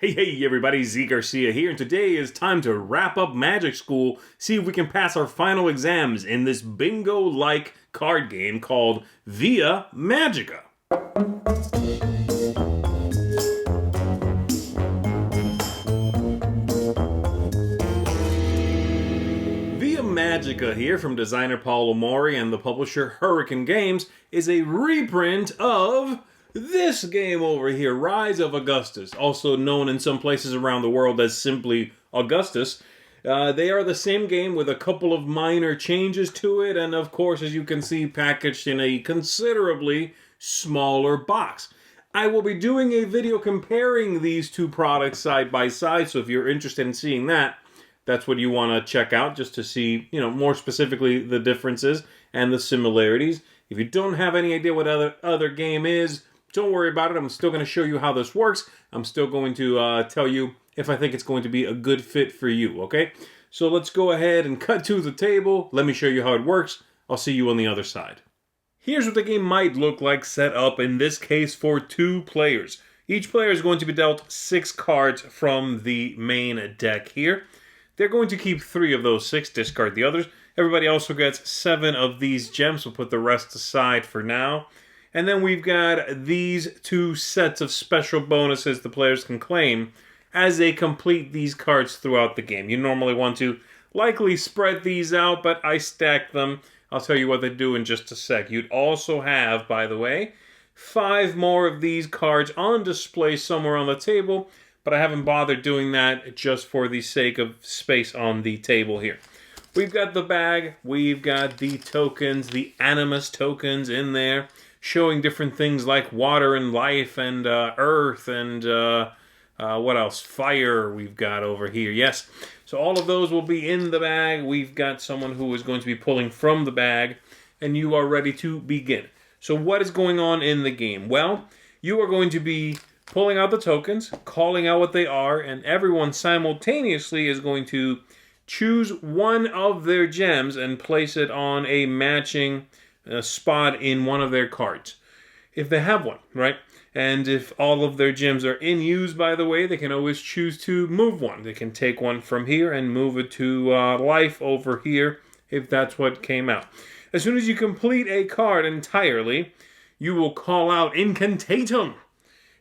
Hey everybody, Zee Garcia here, and today is time to wrap up Magic School, see if we can pass our final exams in this bingo-like card game called Via Magica. Via Magica here from designer Paolo Mori and the publisher Hurricane Games is a reprint of this game over here, Rise of Augustus, also known in some places around the world as simply Augustus. They are the same game with a couple of minor changes to it, and of course, as you can see, packaged in a considerably smaller box. I will be doing a video comparing these two products side by side, so if you're interested in seeing that, that's what you want to check out, just to see, more specifically the differences and the similarities. If you don't have any idea what other game is, don't worry about it. I'm still going to show you how this works. I'm still going to tell you if I think it's going to be a good fit for you, okay? So let's go ahead and cut to the table. Let me show you how it works. I'll see you on the other side. Here's what the game might look like set up, in this case for 2 players. Each player is going to be dealt 6 cards from the main deck here. They're going to keep 3 of those 6, discard the others. Everybody also gets 7 of these gems. We'll put the rest aside for now. And then we've got these 2 sets of special bonuses the players can claim as they complete these cards throughout the game. You normally want to likely spread these out, but I stacked them. I'll tell you what they do in just a sec. You'd also have, by the way, 5 more of these cards on display somewhere on the table, but I haven't bothered doing that just for the sake of space on the table here. We've got the bag, we've got the tokens, the animus tokens in there, showing different things like water and life and earth and what else? Fire we've got over here. Yes, so all of those will be in the bag. We've got someone who is going to be pulling from the bag, and you are ready to begin. So what is going on in the game? Well, you are going to be pulling out the tokens, calling out what they are, and everyone simultaneously is going to choose one of their gems and place it on a matching spot in one of their cards, if they have one, right? And if all of their gems are in use, by the way, they can always choose to move one. They can take one from here and move it to life over here, if that's what came out. As soon as you complete a card entirely, you will call out incantatum,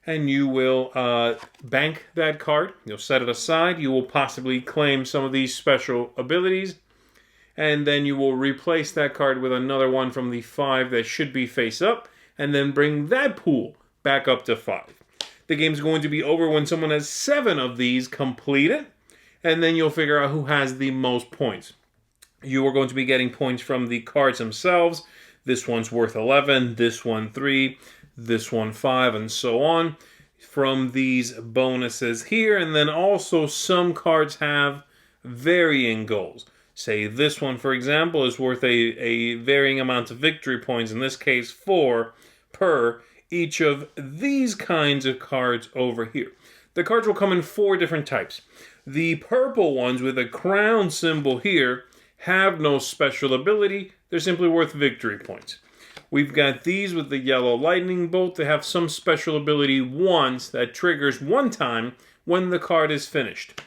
and you will bank that card. You'll set it aside. You will possibly claim some of these special abilities, and then you will replace that card with another one from the 5 that should be face up, and then bring that pool back up to 5. The game's going to be over when someone has 7 of these completed, and then you'll figure out who has the most points. You are going to be getting points from the cards themselves. This one's worth 11, this one 3, this one 5, and so on, from these bonuses here. And then also some cards have varying goals. Say this one, for example, is worth a varying amount of victory points, in this case 4 per each of these kinds of cards over here. The cards will come in 4 different types. The purple ones with a crown symbol here have no special ability. They're simply worth victory points. We've got these with the yellow lightning bolt. They have some special ability once that triggers one time when the card is finished.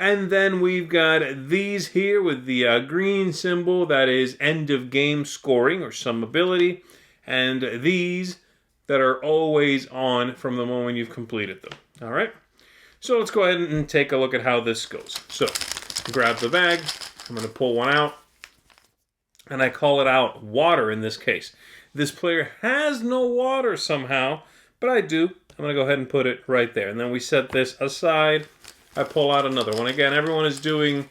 And then we've got these here with the green symbol, that is end of game scoring or some ability. And these that are always on from the moment you've completed them. All right? So let's go ahead and take a look at how this goes. So grab the bag. I'm going to pull one out. And I call it out water in this case. This player has no water somehow, but I do. I'm going to go ahead and put it right there. And then we set this aside. I pull out another one. Again, everyone is doing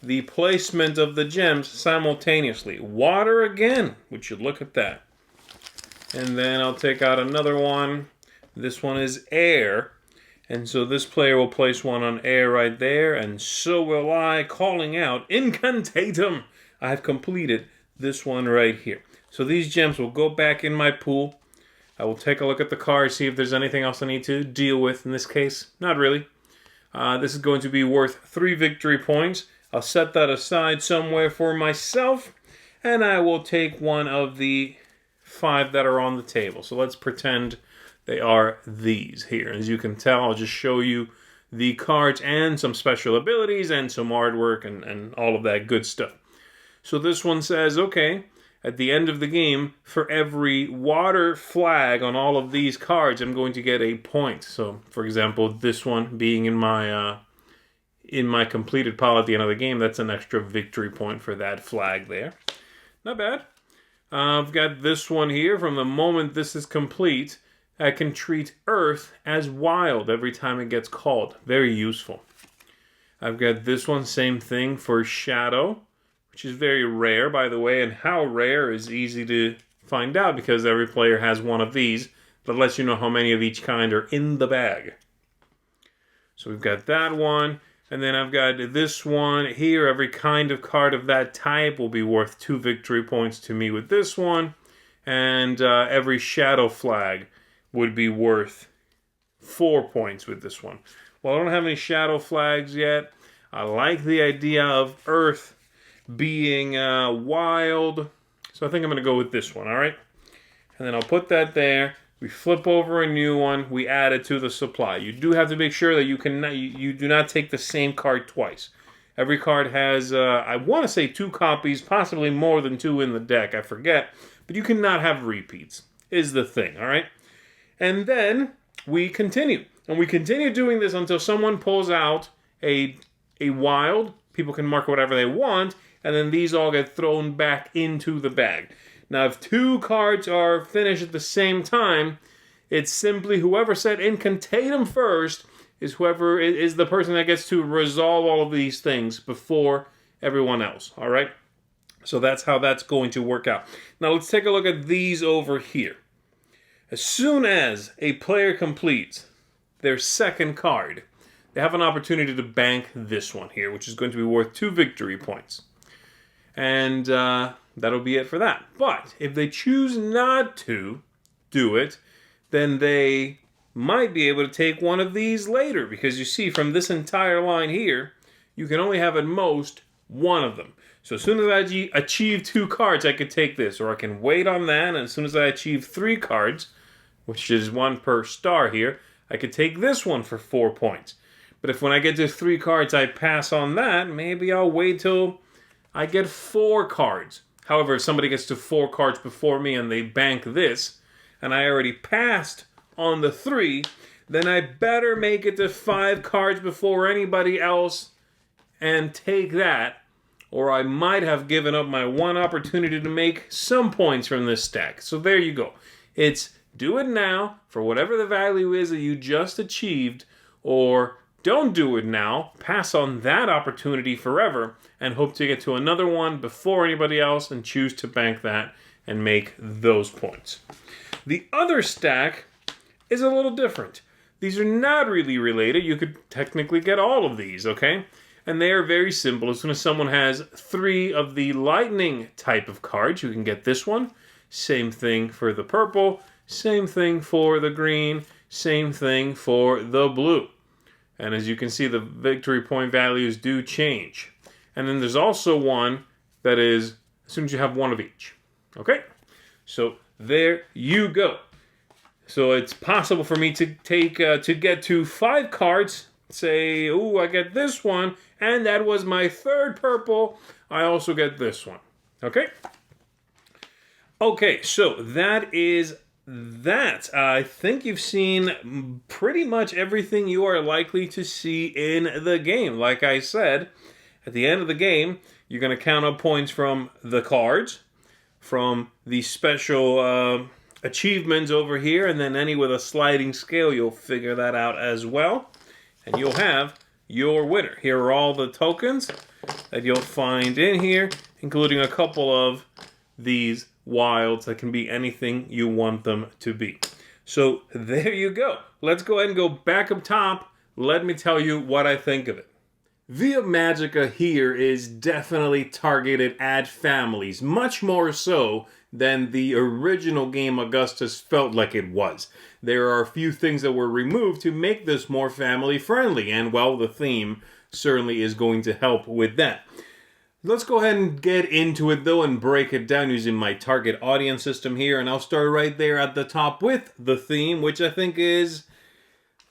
the placement of the gems simultaneously. Water again. Would you look at that? And then I'll take out another one. This one is air. And so this player will place one on air right there. And so will I, calling out incantatum. I've completed this one right here. So these gems will go back in my pool. I will take a look at the card, see if there's anything else I need to deal with in this case. Not really. This is going to be worth 3 victory points. I'll set that aside somewhere for myself, and I will take one of the 5 that are on the table. So let's pretend they are these here. As you can tell, I'll just show you the cards and some special abilities and some artwork and all of that good stuff. So this one says, okay, at the end of the game, for every water flag on all of these cards, I'm going to get a point. So, for example, this one being in my completed pile at the end of the game, that's an extra victory point for that flag there. Not bad. I've got this one here. From the moment this is complete, I can treat Earth as wild every time it gets called. Very useful. I've got this one, same thing for Shadow, which is very rare, by the way, and how rare is easy to find out because every player has one of these that lets you know how many of each kind are in the bag. So we've got that one, and then I've got this one here. Every kind of card of that type will be worth 2 victory points to me with this one, and every Shadow flag would be worth 4 points with this one. Well, I don't have any Shadow flags yet. I like the idea of Earth being wild, so I think I'm going to go with this one, all right? And then I'll put that there. We flip over a new one. We add it to the supply. You do have to make sure that you do not take the same card twice. Every card has, I want to say 2 copies, possibly more than 2 in the deck. I forget, but you cannot have repeats, is the thing, all right? And then we continue. And we continue doing this until someone pulls out a wild. People can mark whatever they want, and then these all get thrown back into the bag. Now, if 2 cards are finished at the same time, it's simply whoever said incantatem first is whoever is the person that gets to resolve all of these things before everyone else, all right? So that's how that's going to work out. Now, let's take a look at these over here. As soon as a player completes their second card, they have an opportunity to bank this one here, which is going to be worth 2 victory points. And that'll be it for that. But if they choose not to do it, then they might be able to take one of these later. Because you see, from this entire line here, you can only have at most one of them. So as soon as I achieve 2 cards, I could take this. Or I can wait on that, and as soon as I achieve 3 cards, which is 1 per star here, I could take this one for 4 points. But if when I get to 3 cards I pass on that, maybe I'll wait till I get 4 cards. However, if somebody gets to 4 cards before me and they bank this, and I already passed on the 3, then I better make it to 5 cards before anybody else and take that, or I might have given up my one opportunity to make some points from this stack. So there you go. It's do it now for whatever the value is that you just achieved, or don't do it now, pass on that opportunity forever, and hope to get to another one before anybody else and choose to bank that and make those points. The other stack is a little different. These are not really related. You could technically get all of these, okay? And they are very simple. As soon as someone has 3 of the lightning type of cards, you can get this one. Same thing for the purple. Same thing for the green. Same thing for the blue. And as you can see, the victory point values do change. And then there's also one that is as soon as you have 1 of each. Okay? So there you go. So it's possible for me to take to get to 5 cards. Say, ooh, I get this one, and that was my 3rd purple. I also get this one. Okay? Okay, so that is that. I think you've seen pretty much everything you are likely to see in the game. Like I said, at the end of the game, you're going to count up points from the cards, from the special achievements over here, and then any with a sliding scale, you'll figure that out as well. And you'll have your winner. Here are all the tokens that you'll find in here, including a couple of these wilds that can be anything you want them to be. So there you go. Let's go ahead and go back up top. Let me tell you what I think of it. Via Magica here is definitely targeted at families, much more so than the original game Augustus felt like it was. There are a few things that were removed to make this more family friendly, and well, the theme certainly is going to help with that. Let's go ahead and get into it though and break it down using my target audience system here, and I'll start right there at the top with the theme, which I think is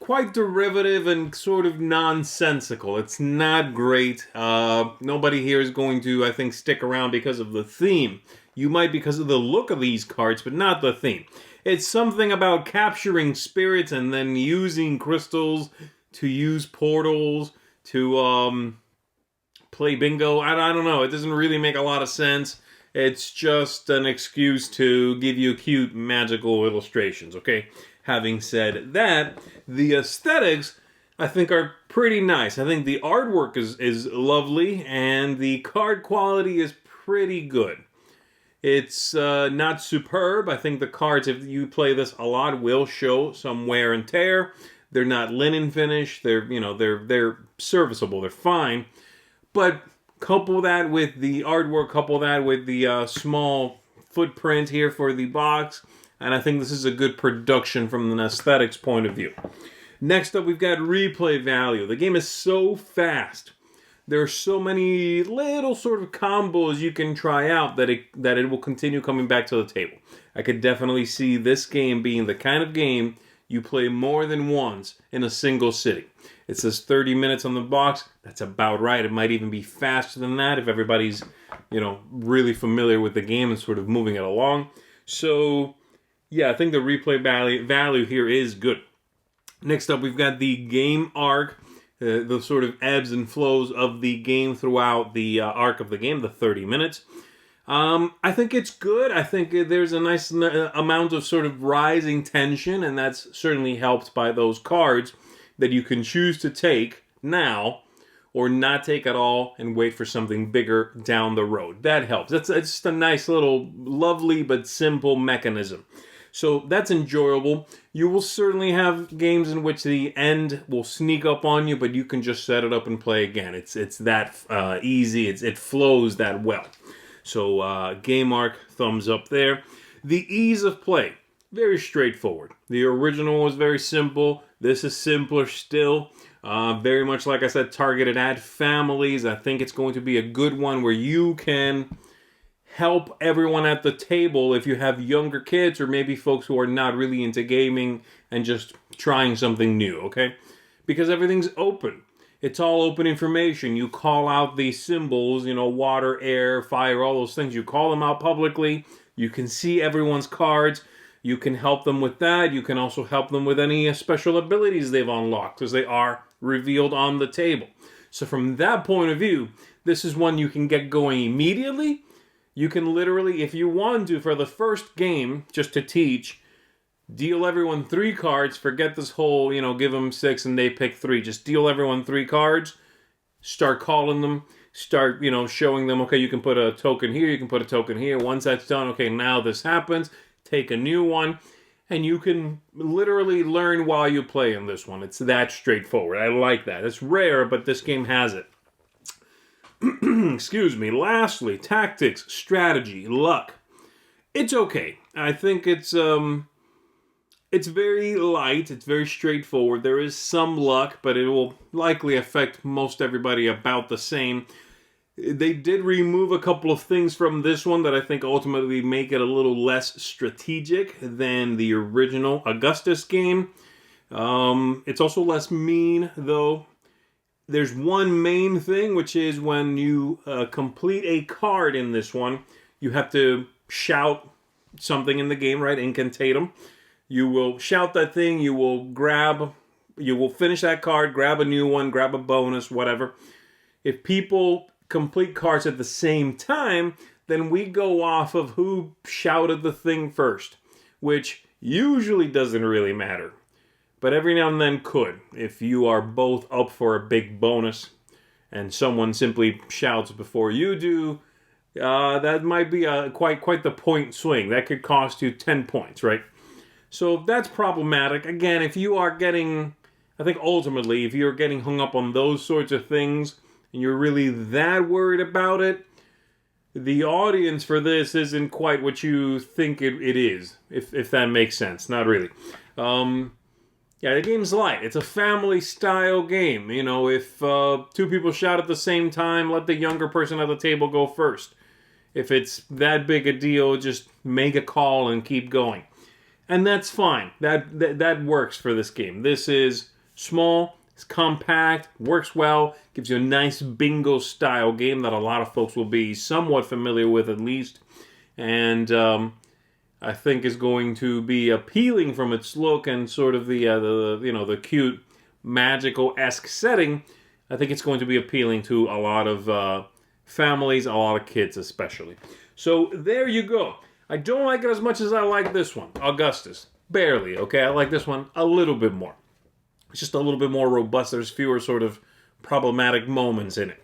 quite derivative and sort of nonsensical. It's not great. Nobody here is going to, I think, stick around because of the theme. You might because of the look of these cards, but not the theme. It's something about capturing spirits and then using crystals to use portals to play bingo. I don't know. It doesn't really make a lot of sense. It's just an excuse to give you cute magical illustrations, okay? Having said that, the aesthetics, I think, are pretty nice. I think the artwork is lovely, and the card quality is pretty good. It's not superb. I think the cards, if you play this a lot, will show some wear and tear. They're not linen finish. They're serviceable. They're fine. But couple that with the artwork, couple that with the small footprint here for the box, and I think this is a good production from an aesthetics point of view. Next up, we've got replay value. The game is so fast. There are so many little sort of combos you can try out that it will continue coming back to the table. I could definitely see this game being the kind of game you play more than once in a single sitting. It says 30 minutes on the box. That's about right. It might even be faster than that if everybody's, really familiar with the game and sort of moving it along. So, yeah, I think the replay value here is good. Next up, we've got the game arc, the sort of ebbs and flows of the game throughout the arc of the game, the 30 minutes. I think it's good. I think there's a nice amount of sort of rising tension, and that's certainly helped by those cards that you can choose to take now or not take at all and wait for something bigger down the road. That helps. It's just a nice little lovely but simple mechanism. So that's enjoyable. You will certainly have games in which the end will sneak up on you, but you can just set it up and play again. It's that easy. It flows that well. So game arc, thumbs up there. The ease of play, very straightforward. The original was very simple. This is simpler still. Very much, like I said, targeted at families. I think it's going to be a good one where you can help everyone at the table if you have younger kids or maybe folks who are not really into gaming and just trying something new, okay? Because everything's open. It's all open information. You call out these symbols, water, air, fire, all those things. You call them out publicly. You can see everyone's cards. You can help them with that. You can also help them with any special abilities they've unlocked because they are revealed on the table. So from that point of view, this is one you can get going immediately. You can literally, if you want to, for the first game, just to teach, deal everyone 3 cards. Forget this whole, give them 6 and they pick 3. Just deal everyone 3 cards. Start calling them. Start, showing them, okay, you can put a token here. You can put a token here. Once that's done, okay, now this happens. Take a new one. And you can literally learn while you play in this one. It's that straightforward. I like that. It's rare, but this game has it. Excuse me. Lastly, tactics, strategy, luck. It's okay. I think it's very light. It's very straightforward. There is some luck, but it will likely affect most everybody about the same. They did remove a couple of things from this one that I think ultimately make it a little less strategic than the original Augustus game. It's also less mean, though. There's one main thing, which is when you complete a card in this one, you have to shout something in the game, right? Incantatum. You will shout that thing, you will finish that card, grab a new one, grab a bonus, whatever. If people complete cards at the same time, then we go off of who shouted the thing first, which usually doesn't really matter. But every now and then could. If you are both up for a big bonus and someone simply shouts before you do, that might be quite the point swing. That could cost you 10 points, right? So that's problematic. Again, if you are getting, I think ultimately, if you're getting hung up on those sorts of things and you're really that worried about it, the audience for this isn't quite what you think it is, if that makes sense. Not really. Yeah, the game's light. It's a family-style game. If 2 people shout at the same time, let the younger person at the table go first. If it's that big a deal, just make a call and keep going. And that's fine. That works for this game. This is Small, it's compact, works well, gives you a nice bingo-style game that a lot of folks will be somewhat familiar with at least. And I think is going to be appealing from its look and sort of the cute magical-esque setting. I think it's going to be appealing to a lot of families, a lot of kids especially. So there you go. I don't like it as much as I like this one, Augustus. Barely, okay? I like this one a little bit more. It's just a little bit more robust. There's fewer sort of problematic moments in it.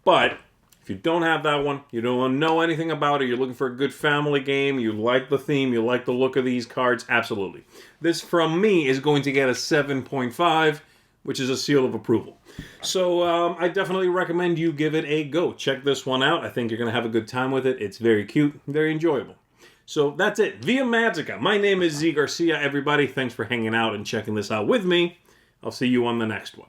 But if you don't have that one, you don't know anything about it, you're looking for a good family game, you like the theme, you like the look of these cards, absolutely. This, from me, is going to get a 7.5, which is a seal of approval. So I definitely recommend you give it a go. Check this one out. I think you're going to have a good time with it. It's very cute, very enjoyable. So that's it. Via Magica. My name is Zee Garcia, everybody. Thanks for hanging out and checking this out with me. I'll see you on the next one.